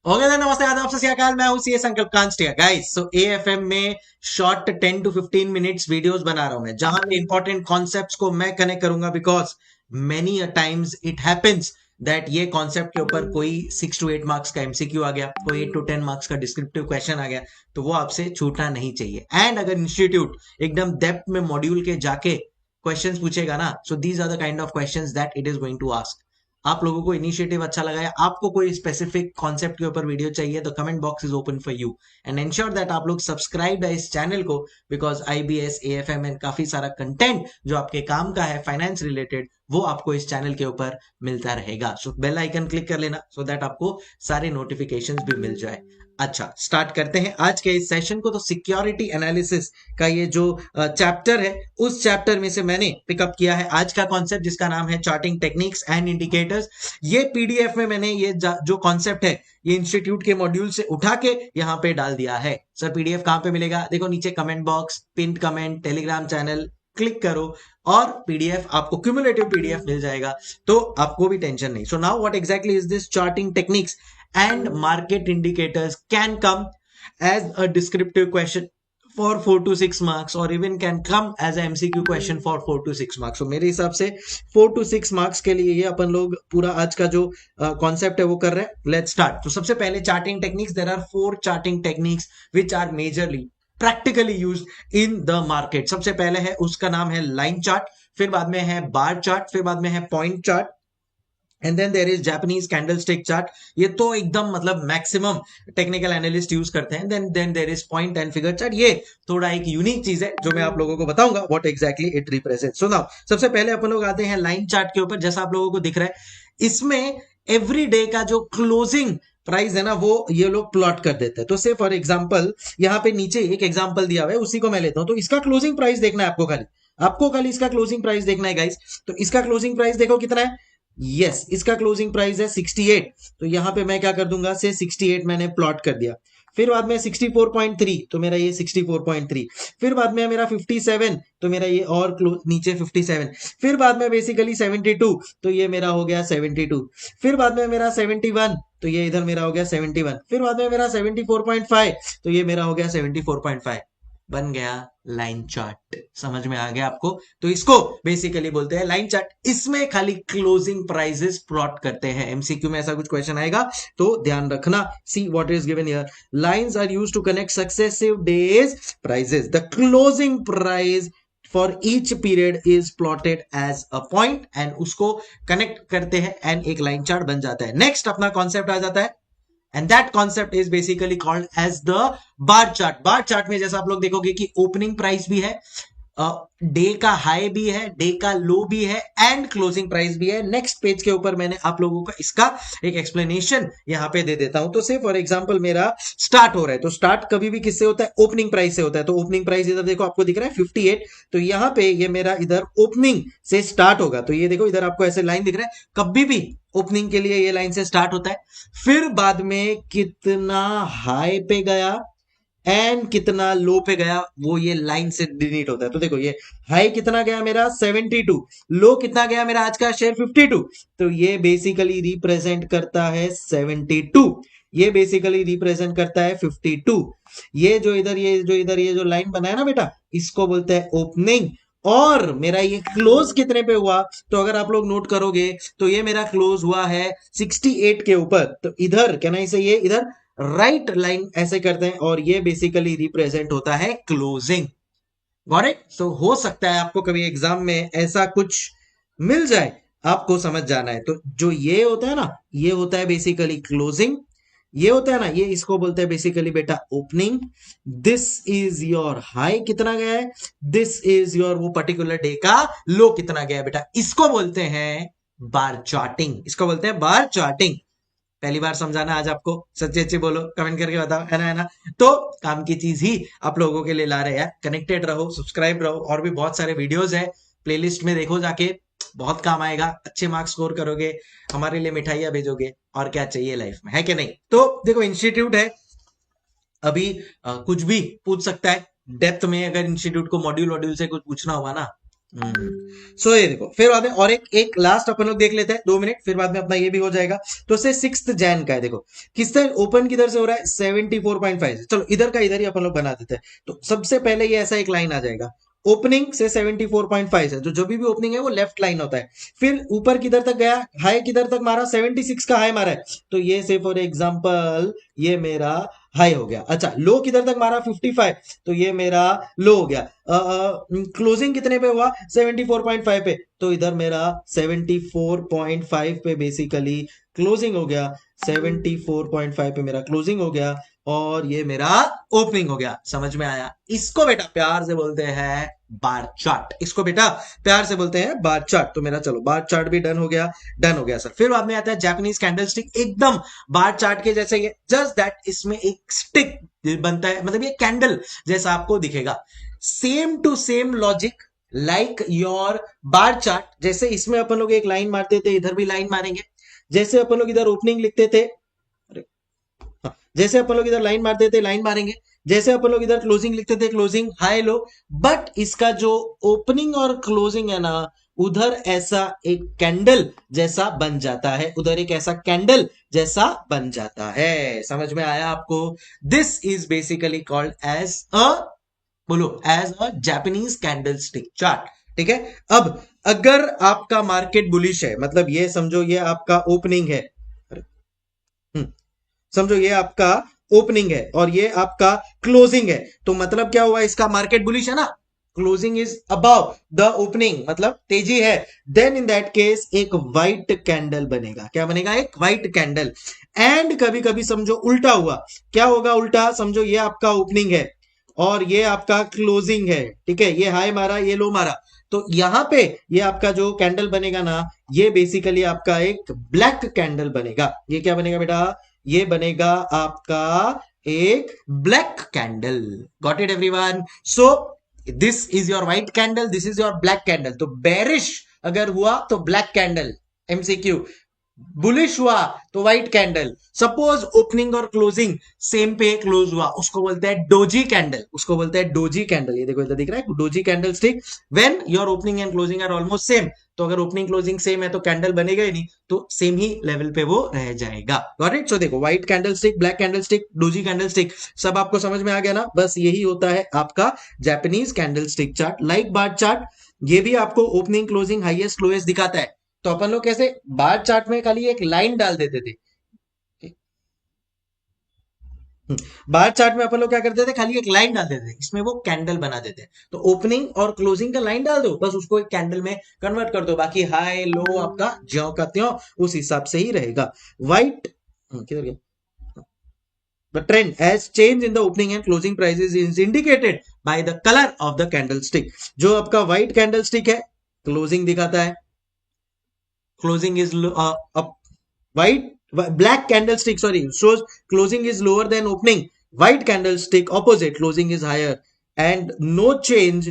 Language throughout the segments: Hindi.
ओके then, नमस्ते आदाब सत श्री अकाल। मैं हूं सीए संकल्प कांस्टिया गाइस। सो एएफएम में शॉर्ट 10 टू 15 मिनट्स वीडियोस बना रहा हूं मैं, जहां पे इंपॉर्टेंट कॉन्सेप्ट्स को मैं कनेक्ट करूंगा, because many a times it happens that ये कॉन्सेप्ट के ऊपर कोई 6 to 8 मार्क्स का एमसीक्यू आ गया, कोई 8 to 10 मार्क्स का डिस्क्रिप्टिव क्वेश्चन आ गया, तो वो आपसे छूटना नहीं चाहिए। एंड अगर इंस्टीट्यूट एकदम डेप्थ में मॉड्यूल के जाके क्वेश्चंस पूछेगा ना, so these are the kind of questions that it is going to ask. आप लोगों को इनिशिएटिव अच्छा लगा है, आपको कोई स्पेसिफिक कॉन्सेप्ट के ऊपर वीडियो चाहिए, तो comment box is open for you. And ensure that आप लोग सब्सक्राइब है इस चैनल को, बिकॉज आईबीएस एएफएम एंड काफी सारा कंटेंट जो आपके काम का है फाइनेंस रिलेटेड, वो आपको इस चैनल के ऊपर मिलता रहेगा। सो बेल आइकन क्लिक कर लेना, सो दैट आपको सारे नोटिफिकेशंस भी मिल जाए। अच्छा, स्टार्ट करते हैं आज के इस सेशन को। तो सिक्योरिटी एनालिसिस का ये जो चैप्टर है, उस चैप्टर में से मैंने पिकअप किया है आज का कॉन्सेप्ट, जिसका नाम है चार्टिंग टेक्निक्स एंड इंडिकेटर्स। ये पीडीएफ में मैंने ये जो कॉन्सेप्ट है, ये इंस्टीट्यूट के मॉड्यूल से उठा के यहाँ पे डाल दिया है। सर पीडीएफ कहाँ पे मिलेगा? देखो नीचे comment box, pin comment, Telegram channel, click करो और पीडीएफ आपको क्यूमुलेटिव पीडीएफ मिल जाएगा, तो आपको भी टेंशन नहीं। So now what exactly is this charting techniques and market indicators can come as a descriptive question for 4 to 6 marks, or even can come as a MCQ question for 4 to 6 marks. So मेरे हिसाब से 4 to 6 marks के लिए ये अपन लोग पूरा आज का जो कॉन्सेप्ट है वो कर रहे हैं। Let's start. तो सबसे पहले charting techniques, there are 4 charting techniques which are majorly practically used in the market. सबसे पहले है, उसका नाम है लाइन चार्ट, फिर बाद में है बार चार्ट, फिर बाद में है point chart, and then there is Japanese candlestick chart. ये तो एकदम मतलब मैक्सिमम टेक्निकल एनालिस्ट यूज करते हैं। Then there is point and figure chart. ये थोड़ा एक यूनिक चीज है जो मैं आप लोगों को बताऊंगा what exactly it represent. So now सबसे पहले अपन लोग आते हैं लाइन चार्ट के ऊपर। जैसा आप लोगों को दिख रहा है, इसमें एवरी डे का जो क्लोजिंग प्राइस है ना, वो ये लोग प्लॉट कर देते हैं। तो से फॉर एग्जाम्पल यहाँ पे नीचे एक एग्जाम्पल दिया हुआ है, उसी को मैं लेता हूं। तो इसका क्लोजिंग प्राइस देखना है आपको खाली इसका क्लोजिंग प्राइस देखना है गाइस। तो इसका क्लोजिंग प्राइस देखो कितना है। यस, इसका क्लोजिंग प्राइस है 68। तो यहां पे मैं क्या कर दूंगा, से 68 मैंने प्लॉट कर दिया। फिर बाद में 64.3, तो मेरा ये 64.3। फिर बाद में मेरा 57, तो मेरा ये और नीचे 57। फिर बाद में बेसिकली 72, तो ये मेरा हो गया 72। फिर बाद में मेरा 71, तो ये इधर मेरा हो गया 71। फिर बाद में मेरा 74.5, तो ये मेरा हो गया 74.5। बन गया लाइन चार्ट। समझ में आ गया आपको? तो इसको बेसिकली बोलते हैं लाइन चार्ट। इसमें खाली क्लोजिंग प्राइसेस प्लॉट करते हैं। एमसीक्यू में ऐसा कुछ क्वेश्चन आएगा तो ध्यान रखना। See what is given here, lines are used to connect successive days prices. The closing price for each period is plotted as a point, and उसको कनेक्ट करते हैं एंड एक लाइन चार्ट बन जाता है। नेक्स्ट अपना कॉन्सेप्ट आ जाता है, and that concept is basically called as the bar chart. Bar chart में जैसा आप लोग देखोगे कि ओपनिंग प्राइस भी है, डे का हाई भी है, डे का लो भी है, एंड क्लोजिंग प्राइस भी है। नेक्स्ट पेज के ऊपर मैंने आप लोगों का इसका एक एक्सप्लेनेशन यहां पे दे देता हूं। तो से फॉर एग्जांपल मेरा स्टार्ट हो रहा है, तो स्टार्ट कभी भी किससे होता है? ओपनिंग प्राइस से होता है। तो ओपनिंग प्राइस इधर देखो आपको दिख रहा है 58। तो यहां पे ये मेरा इधर ओपनिंग से स्टार्ट होगा। तो ये देखो इधर आपको ऐसे लाइन दिख रहा है, कभी भी ओपनिंग के लिए ये लाइन से स्टार्ट होता है। फिर बाद में कितना हाई पे गया एंड कितना लो पे गया, वो ये लाइन से डिलीट होता है। तो देखो ये हाई कितना गया मेरा 72, लो कितना गया मेरा आज का शेयर 52। तो ये बेसिकली रिप्रेजेंट करता है 72, ये बेसिकली रिप्रेजेंट करता है 52। ये जो लाइन बना है ना बेटा, इसको बोलते हैं ओपनिंग। और मेरा ये क्लोज कितने पे हुआ, तो अगर आप लोग नोट करोगे तो ये मेरा क्लोज हुआ है 68 के ऊपर। तो इधर क्या ना, इसे ये इधर राइट लाइन ऐसे करते हैं, और ये बेसिकली रिप्रेजेंट होता है क्लोजिंग। Got it? सो हो सकता है आपको कभी एग्जाम में ऐसा कुछ मिल जाए, आपको समझ जाना है। तो जो ये होता है ना, ये होता है बेसिकली क्लोजिंग। ये होता है ना, ये इसको बोलते हैं बेसिकली बेटा opening. This is your high कितना गया है, दिस इज योर वो पर्टिकुलर डे का लो कितना गया है बेटा, इसको बोलते हैं बार चार्टिंग। इसको बोलते हैं बार चार्टिंग। पहली बार समझाना आज आपको, सच्ची अच्छी बोलो, कमेंट करके बताओ, है ना? तो काम की चीज ही आप लोगों के लिए ला रहे हैं। कनेक्टेड रहो, सब्सक्राइब रहो, और भी बहुत सारे वीडियोस है, प्लेलिस्ट में देखो जाके, बहुत काम आएगा। अच्छे मार्क्स स्कोर करोगे, हमारे लिए मिठाइयां भेजोगे, और क्या चाहिए लाइफ में, है कि नहीं? तो देखो इंस्टीट्यूट है, अभी कुछ भी पूछ सकता है। डेप्थ में अगर इंस्टीट्यूट को मॉड्यूल वॉड्यूल से कुछ पूछना होगा ना, सो ये देखो, फिर बाद में और एक एक लास्ट अपन लोग देख लेते हैं 2 मिनट, फिर बाद में अपना ये भी हो जाएगा। तो से 6 जैन का है, देखो किस तरह ओपन किधर से हो रहा है 74.5 से। चलो इधर का इधर ही अपन लोग बना देते हैं। तो सबसे पहले ये ऐसा एक लाइन आ जाएगा, ओपनिंग से 74.5 से, जो जो भी ओपनिंग है वो लेफ्ट लाइन होता है। फिर ऊपर किधर तक गया, हाई किधर तक मारा, 76 का हाई मारा है, तो ये से फॉर एग्जांपल ये मेरा हाई हो गया। अच्छा लो किधर तक मारा 55, तो ये मेरा लो हो गया। क्लोजिंग कितने पे हुआ 74.5 पे, तो इधर मेरा 74.5 पे बेसिकली क्लोजिंग हो गया। 74.5 पे मेरा क्लोजिंग हो गया और ये मेरा ओपनिंग हो गया। समझ में आया? इसको बेटा प्यार से बोलते हैं बार चार्ट। इसको बेटा प्यार से बोलते हैं बार चार्ट। तो मेरा चलो बार चार्ट भी डन हो गया, डन हो गया सर। फिर बाद में आता है जापानीज कैंडलस्टिक, एकदम बार चार्ट के जैसे, ये जस्ट दैट इसमें एक स्टिक बनता है, मतलब ये कैंडल जैसा आपको दिखेगा। Same to same logic like your bar chart. जैसे इसमें अपन लोग एक लाइन मारते थे, इधर भी लाइन मारेंगे। जैसे अपन लोग इधर ओपनिंग लिखते थे, हाँ, जैसे अपन लोग इधर लाइन मारते थे लाइन मारेंगे। जैसे अपन लोग इधर क्लोजिंग लिखते थे क्लोजिंग हाई लो। बट इसका जो ओपनिंग और क्लोजिंग है ना, उधर ऐसा एक कैंडल जैसा बन जाता है, उधर एक ऐसा कैंडल जैसा बन जाता है। समझ में आया आपको? This is basically called as a, बोलो, as a Japanese candle stick chart. ठीक है। अब अगर आपका मार्केट बुलिश है, मतलब ये समझो ये आपका ओपनिंग है, हम्म, समझो ये आपका ओपनिंग है और ये आपका क्लोजिंग है, तो मतलब क्या हुआ, इसका मार्केट बुलिश है ना, closing is above the opening, मतलब तेजी है। देन इन दैट केस एक व्हाइट कैंडल बनेगा। क्या बनेगा? एक व्हाइट कैंडल। एंड कभी कभी समझो उल्टा हुआ, क्या होगा उल्टा, समझो ये आपका ओपनिंग है और ये आपका क्लोजिंग है। ठीक है, ये हाई मारा ये लो मारा, तो यहां पे ये आपका जो कैंडल बनेगा ना, ये बेसिकली आपका एक ब्लैक कैंडल बनेगा। ये क्या बनेगा बेटा? ये बनेगा आपका एक black candle. Got it everyone? So this is your white candle, this is your black candle. तो बेरिश अगर हुआ तो ब्लैक कैंडल, एमसीक्यू। बुलिश हुआ तो व्हाइट कैंडल। सपोज ओपनिंग और क्लोजिंग सेम पे क्लोज हुआ, उसको बोलते हैं डोजी कैंडल, उसको बोलते हैं डोजी कैंडल। ये देखो इधर दिख रहा है doji candle stick. When your opening and closing are almost same, तो अगर ओपनिंग क्लोजिंग सेम है तो कैंडल बनेगा ही नहीं, तो सेम ही लेवल पे वो रह जाएगा। Got it? सो देखो white candle stick, black candle stick, doji candle stick, सब आपको समझ में आ गया ना? बस यही होता है आपका Japanese candle stick chart, like bar chart. ये भी आपको ओपनिंग क्लोजिंग हाईएस्ट लोएस्ट दिखाता है। तो अपन लोग कैसे बार चार्ट में खाली एक लाइन डाल देते थे। बार चार्ट में अपन लोग क्या करते थे, खाली एक लाइन डाल देते थे, इसमें वो कैंडल बना देते। तो ओपनिंग और क्लोजिंग का लाइन डाल दो, बस उसको एक कैंडल में कन्वर्ट कर दो, बाकी हाई लो आपका ज्यों का त्यों उस हिसाब से ही रहेगा। व्हाइट किधर गया? The trend has changed in the opening and closing prices is indicated by the color of the candlestick। जो आपका व्हाइट कैंडलस्टिक है क्लोजिंग दिखाता है, closing is white, black candlestick sorry shows closing is lower than opening, white candlestick opposite closing is higher, and no change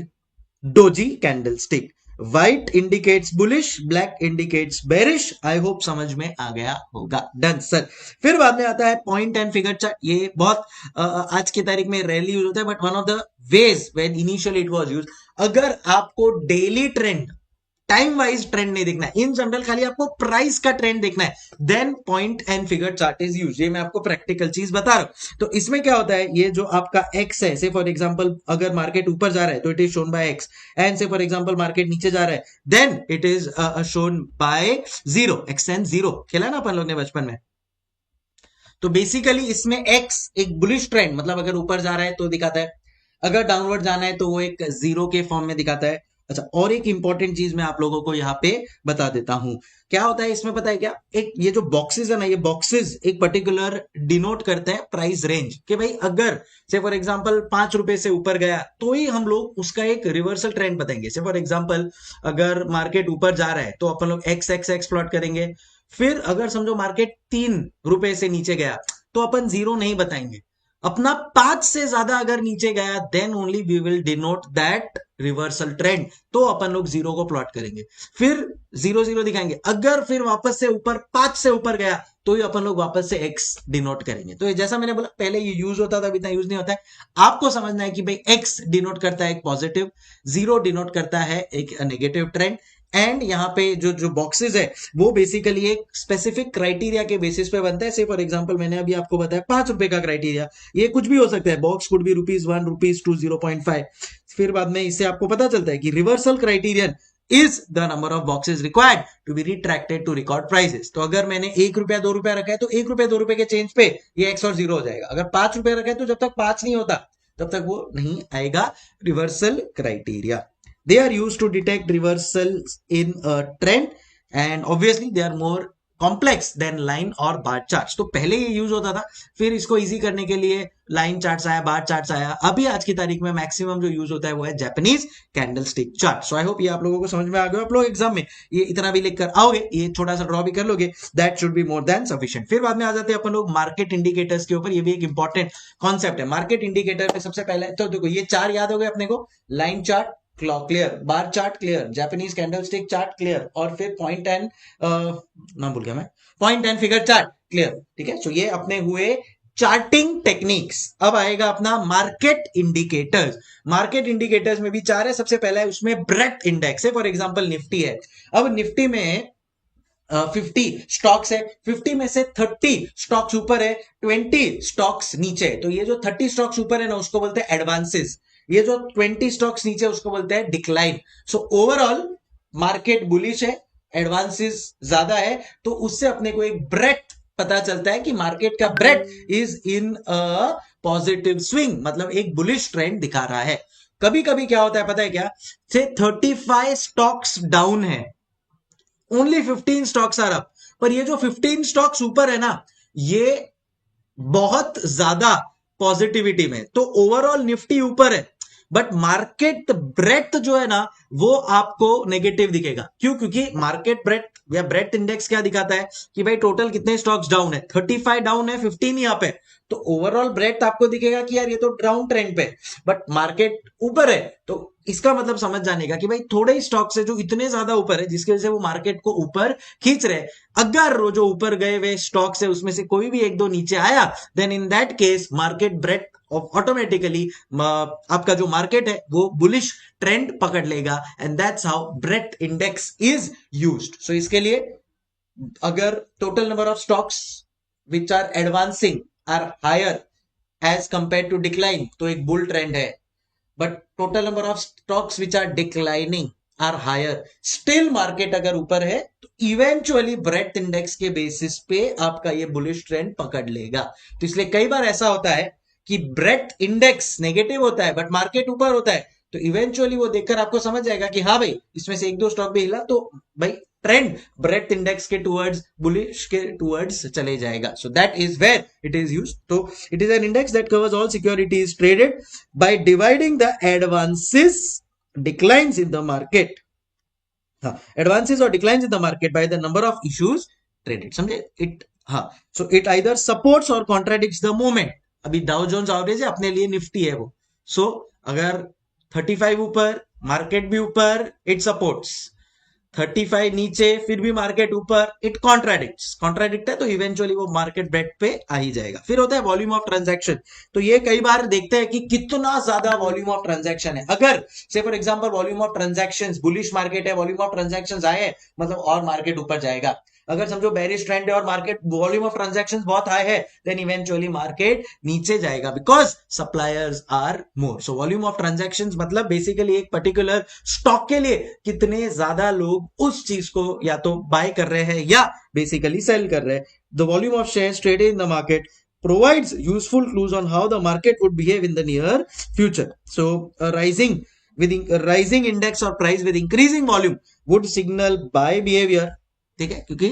doji candlestick। white indicates bullish, black indicates bearish। I hope समझ में आ गया होगा। Done sir. फिर बाद में आता है पॉइंट एंड फिगर चार्ट। ये बहुत आज की तारीख में रेयरली यूज होता है, but one of the ways when initially it was use. अगर आपको daily trend, time wise trend नहीं देखना है, इन जनरल खाली आपको प्राइस का ट्रेंड देखना है, then point and figure chart is use. ये मैं आपको प्रैक्टिकल चीज बता रहा हूं। तो इसमें क्या होता है, ये जो आपका एक्स है, से फॉर एग्जांपल अगर मार्केट ऊपर जा रहा है तो it is shown by X, and say for example market नीचे जा रहा है then it is shown by zero. X and zero खेला ना अपन लोग ने बचपन में। तो बेसिकली इसमें एक्स एक बुलिश ट्रेंड, मतलब अगर ऊपर जा रहा है तो दिखाता है, अगर डाउनवर्ड जाना है तो वो एक जीरो के फॉर्म में दिखाता है। अच्छा, और एक इंपॉर्टेंट चीज मैं आप लोगों को यहाँ पे बता देता हूं। क्या होता है इसमें पता है क्या? एक ये जो बॉक्सेस है ना, ये बॉक्सेस एक पर्टिकुलर डिनोट करते हैं प्राइस रेंज, कि भाई अगर से फॉर एग्जांपल 5 रुपए से ऊपर गया तो ही हम लोग उसका एक रिवर्सल ट्रेंड बताएंगे। से फॉर एग्जांपल अगर मार्केट ऊपर जा रहा है तो अपन लोग एक्स एक्स एक्स प्लॉट करेंगे। फिर अगर समझो मार्केट 3 रुपए से नीचे गया तो अपन जीरो नहीं बताएंगे, अपना 5 से ज्यादा अगर नीचे गया then only we will denote that reversal trend, तो अपन लोग जीरो को प्लॉट करेंगे, फिर जीरो जीरो दिखाएंगे। अगर फिर वापस से ऊपर 5 से ऊपर गया तो ही अपन लोग वापस से एक्स डिनोट करेंगे। तो ये जैसा मैंने बोला पहले ये यूज होता था, अभी इतना यूज नहीं होता है। आपको समझना है कि भाई एक्स डिनोट करता है एक पॉजिटिव, जीरो डिनोट करता है एक नेगेटिव ट्रेंड, एंड यहाँ पे जो जो बॉक्सेस है वो बेसिकली एक स्पेसिफिक क्राइटेरिया के बेसिस पे बनता है। से फॉर एग्जांपल मैंने अभी आपको बताया 5 रुपए का क्राइटेरिया, ये कुछ भी हो सकता है, बॉक्स कुड बी ₹1, ₹2, 0.5। फिर बाद में इससे आपको पता चलता है कि reversal criterion is the number of boxes required to be retracted to record prices. तो अगर मैंने ₹1 ₹2 रखा है तो ₹1 ₹2 के चेंज पे ये एक्स और जीरो हो जाएगा। अगर ₹5 रखा है तो जब तक 5 नहीं होता तब तक वो नहीं आएगा reversal criteria. They are used to detect reversals in a trend and obviously they are more complex than line और बार चार्ट्स। तो पहले ये यूज होता था, फिर इसको इजी करने के लिए लाइन चार्ट्स आया, बार चार्ट्स आया। अभी आज की तारीख में मैक्सिमम जो यूज होता है वो है Japanese candlestick chart. So I hope ये आप लोगों को समझ में आ गया। आप लोग एग्जाम में ये इतना भी लिख कर आओगे, ये छोटा सा ड्रॉ भी कर लोगे, that should be more than sufficient. फिर बाद में आ जाते हैं अपन लोग मार्केट इंडिकेटर्स के ऊपर। ये भी एक इंपॉर्टेंट कॉन्सेप्ट है मार्केट इंडिकेटर में। सबसे पहले तो देखो ये 4 याद हो गए अपने को, line chart clear, bar chart clear, Japanese candlestick chart clear, और फिर पॉइंट एंड नाम भूल गया मैं, point and figure chart clear. ठीक है, सो ये अपने हुए चार्टिंग टेक्निक्स। अब आएगा अपना मार्केट इंडिकेटर्स। मार्केट इंडिकेटर्स में भी 4 है। सबसे पहला है उसमें ब्रेथ इंडेक्स है, फॉर एग्जांपल निफ्टी है। अब निफ्टी में 50 स्टॉक्स है, 50 में से 30 स्टॉक्स ऊपर है, 20 स्टॉक्स नीचे है। तो ये जो 30 स्टॉक्स ऊपर है ना उसको बोलते हैं एडवांसेस, ये जो 20 स्टॉक्स नीचे उसको बोलते हैं decline. So overall market bullish है, एडवांसेस ज्यादा है, तो उससे अपने को एक ब्रेथ पता चलता है कि मार्केट का breath is in a positive swing, मतलब एक बुलिश ट्रेंड दिखा रहा है। कभी कभी क्या होता है पता है क्या, से 35 स्टॉक्स डाउन है, ओनली 15 स्टॉक्स आर अप, पर ये जो 15 स्टॉक्स ऊपर है ना ये बहुत ज्यादा पॉजिटिविटी में, तो ओवरऑल निफ्टी ऊपर है, बट मार्केट ब्रेथ जो है ना वो आपको नेगेटिव दिखेगा। क्यों? क्योंकि मार्केट ब्रेथ या ब्रेथ इंडेक्स क्या दिखाता है कि भाई टोटल कितने स्टॉक्स डाउन है, 35 डाउन है, 15 यहाँ पे, तो ओवरऑल ब्रेथ आपको दिखेगा कि यार ये तो डाउन ट्रेंड पे, बट मार्केट ऊपर है। तो इसका मतलब समझ जाने का कि भाई थोड़े ही स्टॉक्स है जो इतने ज्यादा ऊपर है जिसकी वजह से वो मार्केट को ऊपर खींच रहे। अगर वो जो ऊपर गए हुए स्टॉक्स है उसमें से कोई भी एक दो नीचे आया, then in that case market breadth automatically आपका जो मार्केट है वो बुलिश ट्रेंड पकड़ लेगा, and that's how breadth index is used. So इसके लिए अगर total number of stocks which are advancing are higher as compare to decline तो एक बुल ट्रेंड है, but total number of stocks which are declining are higher, still market अगर ऊपर है तो इवेंचुअली ब्रेथ इंडेक्स के बेसिस पे आपका ये बुलिश ट्रेंड पकड़ लेगा। तो इसलिए कई बार ऐसा होता है कि ब्रेथ इंडेक्स नेगेटिव होता है बट मार्केट ऊपर होता है, तो इवेंचुअली वो देखकर आपको समझ जाएगा कि हाँ भाई इसमें से एक दो स्टॉक भी हिला तो भाई ट्रेंड ब्रेथ इंडेक्स के टुवर्ड्स बुलिश के टुवर्ड्स चले जाएगा। So that is where it is used. तो it is an index that covers all securities traded by dividing the advances declines in the market, हाँ एडवांसेस और declines in the market by the number of issues traded. समझे इट? हाँ, सो इट आइदर सपोर्ट्स और कॉन्ट्राडिक्ट्स द मूवमेंट। अभी डाउ जोन्स एवरेज है अपने लिए, निफ्टी है वो, सो अगर 35 ऊपर मार्केट भी ऊपर इट सपोर्ट्स, 35 नीचे फिर भी मार्केट ऊपर इट कॉन्ट्राडिक्ट है, तो इवेंचुअली वो मार्केट ब्रेथ पे आ ही जाएगा। फिर होता है वॉल्यूम ऑफ ट्रांजैक्शन। तो ये कई बार देखते हैं कि कितना ज्यादा वॉल्यूम ऑफ ट्रांजैक्शन है। अगर से for example volume of transactions, bullish market है, वॉल्यूम ऑफ ट्रांजैक्शंस आए मतलब और मार्केट ऊपर जाएगा। अगर समझो बेरिश ट्रेंड है और मार्केट वॉल्यूम ऑफ ट्रांजैक्शंस बहुत हाई है, देन इवेंचुअली मार्केट नीचे जाएगा because suppliers are more. So volume of transactions मतलब बेसिकली एक पर्टिकुलर स्टॉक के लिए कितने ज्यादा लोग उस चीज को या तो बाय कर रहे हैं या बेसिकली सेल कर रहे हैं। The volume of shares traded in the market provides useful clues on how the market would behave in the near future. So a rising index or price with increasing volume would signal buy behavior. ठीक है, क्योंकि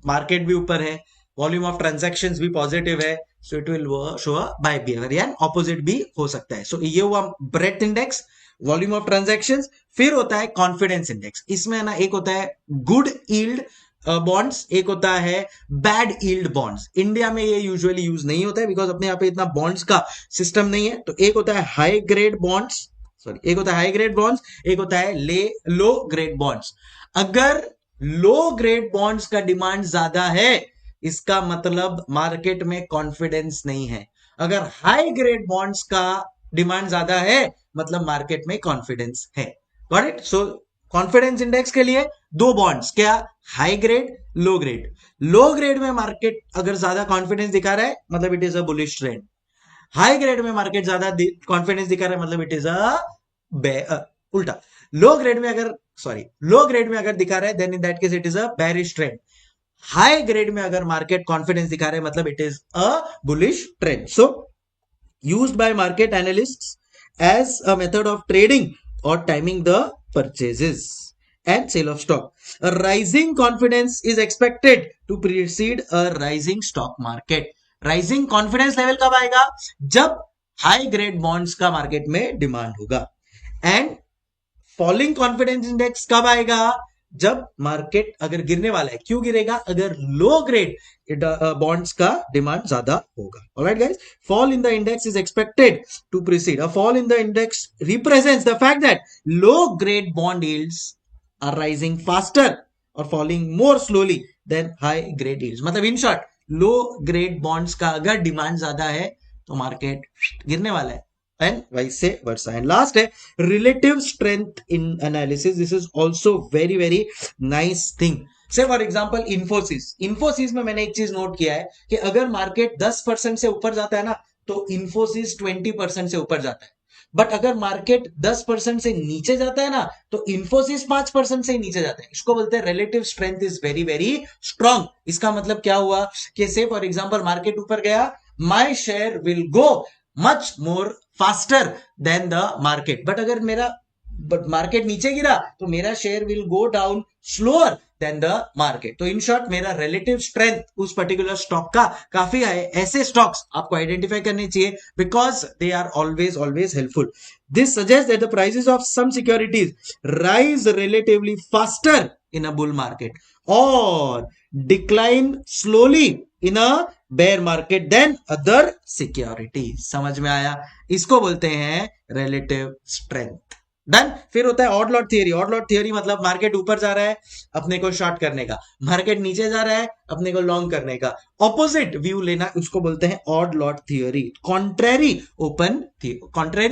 मार्केट भी ऊपर है, वॉल्यूम ऑफ ट्रांजैक्शंस भी पॉजिटिव है, so it will show a buy behaviour, या ऑपोजिट भी हो सकता है। सो ये हुआ breath index, volume of transactions. फिर होता है कॉन्फिडेंस इंडेक्स। इसमें ना एक होता है गुड यील्ड बॉन्ड्स, एक होता है बैड यील्ड बॉन्ड्स। इंडिया में ये यूजुअली यूज नहीं होता है बिकॉज अपने यहाँ पे इतना बॉन्ड्स का सिस्टम नहीं है। तो एक होता है हाई ग्रेड बॉन्ड्स, सॉरी, एक होता है हाई ग्रेड बॉन्ड्स, एक होता है लो ग्रेड बॉन्ड्स। अगर लो ग्रेड बॉन्ड्स का डिमांड ज्यादा है, इसका मतलब मार्केट में कॉन्फिडेंस नहीं है। अगर हाई ग्रेड बॉन्ड्स का डिमांड ज्यादा है, मतलब मार्केट में कॉन्फिडेंस है। Got it? So confidence index के लिए दो बॉन्ड्स, क्या? High grade, low grade. Low grade में मार्केट अगर ज्यादा कॉन्फिडेंस दिखा रहा है, मतलब it is a bullish trend. High grade में मार्केट ज्यादा कॉन्फिडेंस दिखा रहा है, मतलब इट इज उल्टा। लो ग्रेड में अगर लो ग्रेड में अगर दिखा रहा है, then in that case it is a bearish trend. High grade में अगर मार्केट कॉन्फिडेंस दिखा रहा है, मतलब it is a bullish trend. So used by market analysts as a method of trading or timing the purchases and sale of stock. A rising confidence is expected to precede a rising stock market. Rising confidence level कब आएगा? जब हाई ग्रेड बॉन्ड्स का मार्केट में डिमांड होगा। एंड फॉलिंग कॉन्फिडेंस इंडेक्स कब आएगा? जब मार्केट अगर गिरने वाला है। क्यों गिरेगा? अगर लो ग्रेड बॉन्ड्स का डिमांड ज्यादा होगा। Alright guys, fall in the index is expected to precede. A fall in the index represents the fact that low grade bond yields are rising faster or falling more slowly than high grade yields. मतलब in short, low grade bonds का अगर डिमांड ज्यादा है तो मार्केट गिरने वाला है, and vice versa. And last है relative strength in analysis. This is also very very nice thing. Say for example Infosys में मैंने एक चीज नोट किया है कि अगर मार्केट 10% से ऊपर जाता है ना, तो इंफोसिस 20% से ऊपर जाता है। बट अगर मार्केट 10% से नीचे जाता है ना, तो इंफोसिस 5% से ही नीचे जाता है। इसको बोलते हैं relative strength is very very strong. इसका मतलब क्या हुआ कि से फॉर एग्जांपल मार्केट ऊपर गया, my share will go much more faster than the market. But अगर मेरा मार्केट नीचे गिरा, तो मेरा share will go down slower than the market. तो इन शॉर्ट, मेरा रिलेटिव स्ट्रेंथ उस पर्टिकुलर स्टॉक का काफी है। ऐसे स्टॉक्स आपको आइडेंटिफाई करने चाहिए because they are always always helpful. This suggest that the prices of some securities rise relatively faster in a bull market और decline slowly in a bear market than other security. समझ में आया? इसको बोलते हैं रिलेटिव स्ट्रेंथ। डन। फिर होता है odd lot theory. Odd lot theory मतलब मार्केट ऊपर जा रहा है, अपने को शॉर्ट करने का, मार्केट नीचे जा रहा है, अपने को लॉन्ग करने का, ऑपोजिट व्यू लेना, उसको बोलते हैं odd lot theory. Contrary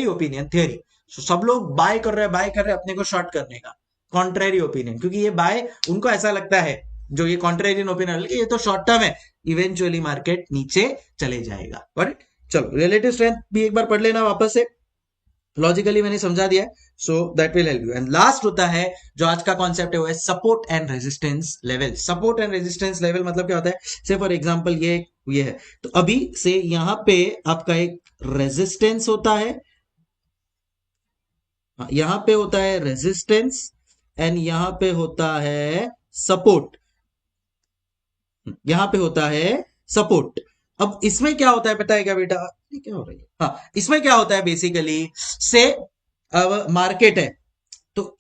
opinion theory. सब लोग बाय कर रहे हैं अपने को शॉर्ट करने का, कॉन्ट्रेरी ओपिनियन, क्योंकि ये बाय उनको ऐसा लगता है, जो ये कॉन्ट्रेरियन ओपिनियन, ये तो शॉर्ट टर्म है, इवेंचुअली मार्केट नीचे चले जाएगा। बट चलो, रिलेटिव स्ट्रेंथ भी एक बार पढ़ लेना वापस से, लॉजिकली मैंने समझा दिया है, so that will help you. And last होता है जो आज का कॉन्सेप्ट है, वो है support and resistance level. Support and resistance level मतलब क्या होता है? से फॉर एग्जांपल ये है, तो अभी से यहां पे आपका एक रेजिस्टेंस होता है, यहां पे होता है रेजिस्टेंस, एंड यहां पे होता है सपोर्ट, यहां पे होता है सपोर्ट। अब इसमें क्या होता है पता है क्या बेटा? ये क्या हो रही है? हाँ, इसमें क्या होता है बेसिकली, से मार्केट है, तो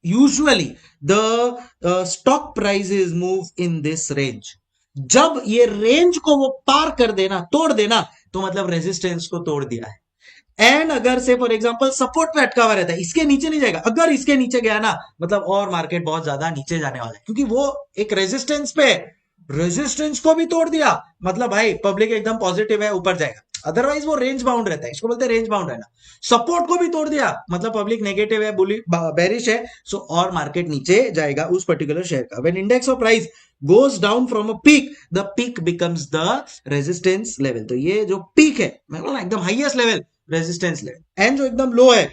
usually the stock prices move in this range. जब ये रेंज को वो पार कर देना, तोड़ देना, तो मतलब रेजिस्टेंस को तोड़ दिया है। एंड अगर से फॉर एग्जांपल सपोर्ट पे अटका हुआ रहता है, इसके नीचे नहीं जाएगा, अगर इसके नीचे गया ना, मतलब और मार्केट बहुत ज्यादा नीचे जाने वाला है, क्योंकि वो एक रेजिस्टेंस पे, रेजिस्टेंस को भी तोड़ दिया, मतलब भाई पब्लिक एकदम पॉजिटिव है, ऊपर जाएगा। अदरवाइज वो रेंज बाउंड रहता है, इसको बोलते हैं रेंज बाउंड रहना। सपोर्ट को भी तोड़ दिया, मतलब पब्लिक नेगेटिव है, बेरिश है, सो और मार्केट नीचे जाएगा उस पर्टिकुलर शेयर का। When index of price goes down from a peak, the peak becomes the resistance level। तो ये जो पीक है, मैं बोला एकदम highest level resistance level, and जो एकदम लो है,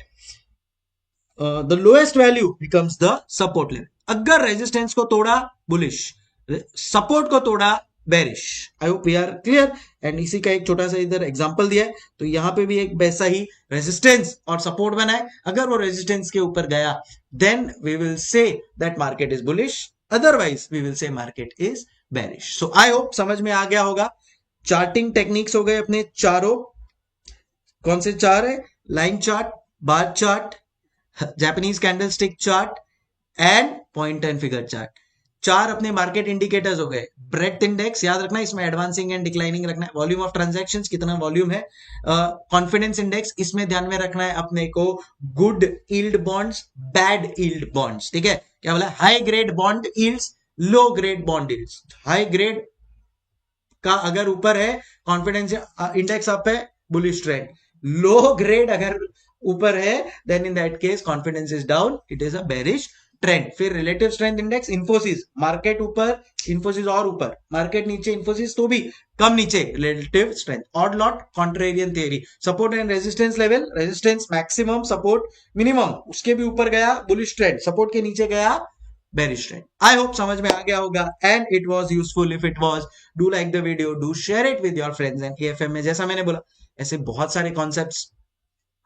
the lowest value becomes the support level. अगर रेजिस्टेंस को तोड़ा बुलिश, सपोर्ट को तोड़ा bearish. I hope we are clear. And इसी का एक छोटा सा इधर एग्जांपल दिया है, तो यहां पे भी एक वैसा ही रेजिस्टेंस और सपोर्ट बना है। अगर वो रेजिस्टेंस के ऊपर गया, then we will say that market is bullish, otherwise we will say market is bearish. So I hope समझ में आ गया होगा। चार्टिंग टेक्निक्स हो गए अपने चारों। कौन से चार है? Line chart, bar chart, Japanese candlestick chart and point and figure chart. चार अपने मार्केट इंडिकेटर्स हो गए। ब्रेड्थ इंडेक्स याद रखना है, इसमें एडवांसिंग एंड डिक्लाइनिंग रखना है। वॉल्यूम ऑफ ट्रांजैक्शंस, कितना वॉल्यूम है। कॉन्फिडेंस इंडेक्स, इसमें ध्यान में रखना है अपने को good yield bonds, bad yield bonds. ठीक है, क्या बोला, high grade bond yields, low grade bond yields. High grade का अगर ऊपर है कॉन्फिडेंस इंडेक्स अप है, बुलिश ट्रेंड। लो ग्रेड अगर ऊपर है then in that case confidence is down, it is a bearish trend. फिर relative strength index, Infosys market ऊपर, इंफोसिस और ऊपर, मार्केट नीचे, इंफोसिस तो भी कम नीचे, relative strength. Odd lot contrarian theory, support and resistance level, resistance maximum, support minimum, उसके भी ऊपर गया बुलिश ट्रेंड, सपोर्ट के नीचे गया बेरिश ट्रेंड। आई होप समझ में आ गया होगा and it was useful. If it was, do like the video, do share it with your friends. And AFM में जैसा मैंने बोला, ऐसे बहुत सारे कॉन्सेप्ट्स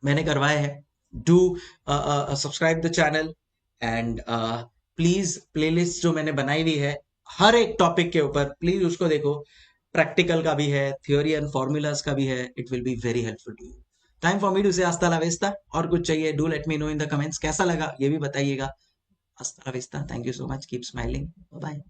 मैंने करवाए हैं। Do subscribe the channel and please playlist जो मैंने बनाई हुई है हर एक टॉपिक के ऊपर, प्लीज उसको देखो। प्रैक्टिकल का भी है, थ्योरी एंड फॉर्मूलाज का भी है। It will be very helpful to you. Time for me to say हस्ता ला वेस्ता। और कुछ चाहिए, do let me know in the comments, कैसा लगा ये भी बताइएगा। हस्ता ला वेस्ता, thank you so much, keep smiling, bye bye.